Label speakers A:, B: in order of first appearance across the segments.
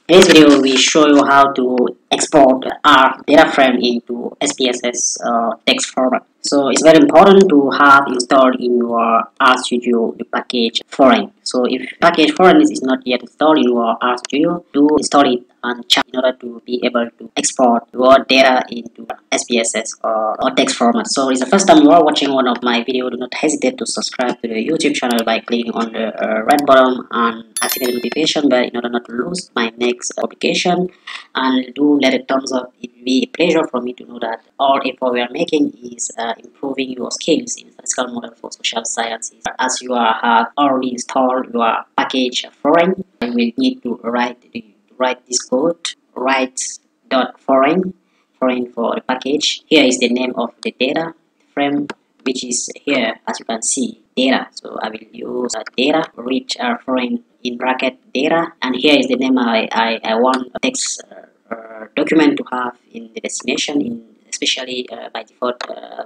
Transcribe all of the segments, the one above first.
A: In this video, we show you how to export our data frame into SPSS text format. So it's very important to have installed in your RStudio the package foreign. So if package foreign is not yet installed in your RStudio, do install it and check in order to be able to export your data into SPSS or text format. So it's the first time you are watching one of my videos, do not hesitate to subscribe to the YouTube channel by clicking on the red button and activate the notification bell in order not to lose my next publication. And do let a thumbs up. It will be a pleasure for me to know that all effort we are making is improving your skills in statistical model for social sciences. As you have already installed your package foreign, you will need to write this code, write .foreign for the package. Here is the name of the data frame, which is here, as you can see, data. So I will use data, read foreign in bracket data, and here is the name I want text document to have in the destination, especially by default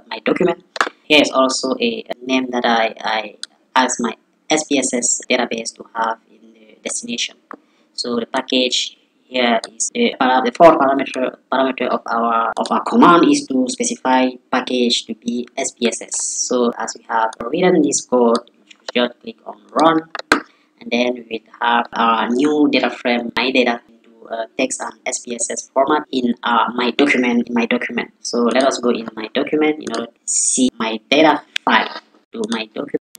A: my document. Here is also a name that I ask my SPSS database to have in the destination. So the package here is the fourth parameter of our command is to specify package to be SPSS. So as we have written this code, just click on run, and then we will have our new data frame, my data, into text and SPSS format in my document. So let us go in my document in order to see my data file. To my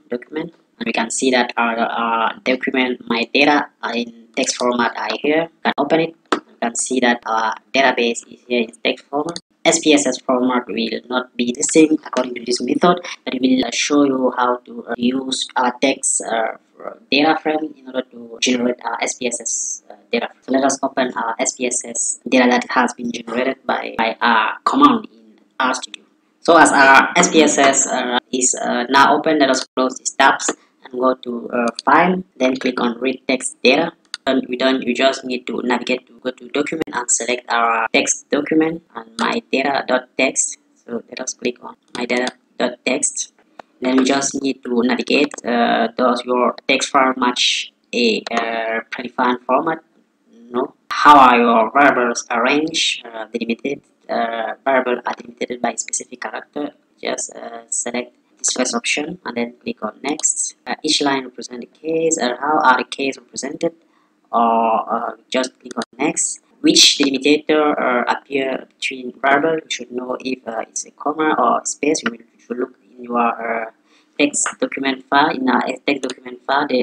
A: document, and we can see that our document, my data, are in text format. I here can open it. You can see that our database is here in text format. SPSS format will not be the same according to this method, but it will show you how to use our text data frame in order to generate our SPSS data. So let us open our SPSS data that has been generated by our command in RStudio. So as our SPSS is now open, let us close these tabs and go to file, then click on read text data. And we're done. You just need to navigate to go to document and select our text document and my data.text. So let us click on my data.text. Then we just need to navigate. Does your text file match a predefined format? No. How are your variables arranged? Delimited variable are delimited by specific character. Just select this first option and then click on next. Each line represents a case. How are the case represented? Or just click on next. Which delimitator appear between variable? You should know if it's a comma or a space. You should look in your text document file. In our text document file, the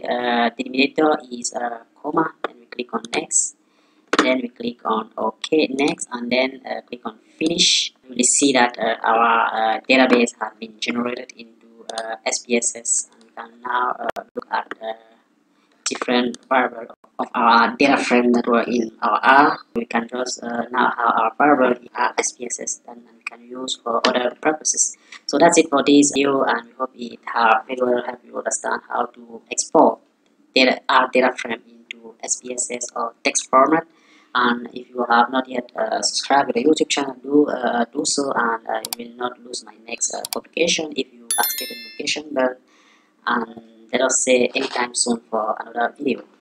A: delimitator is comma. Then we click on next. Then we click on OK next, and then click on finish. You will see that our database has been generated into SPSS, and we can now look at different variables of our data frame that were in our R. We can just now have our variable in our SPSS, and we can use for other purposes. So that's it for this video, and we hope it will help you understand how to export our data frame into SPSS or text format. And if you have not yet subscribed to the YouTube channel, do so, and you will not lose my next publication if you activate the notification bell. And let us say anytime soon for another video.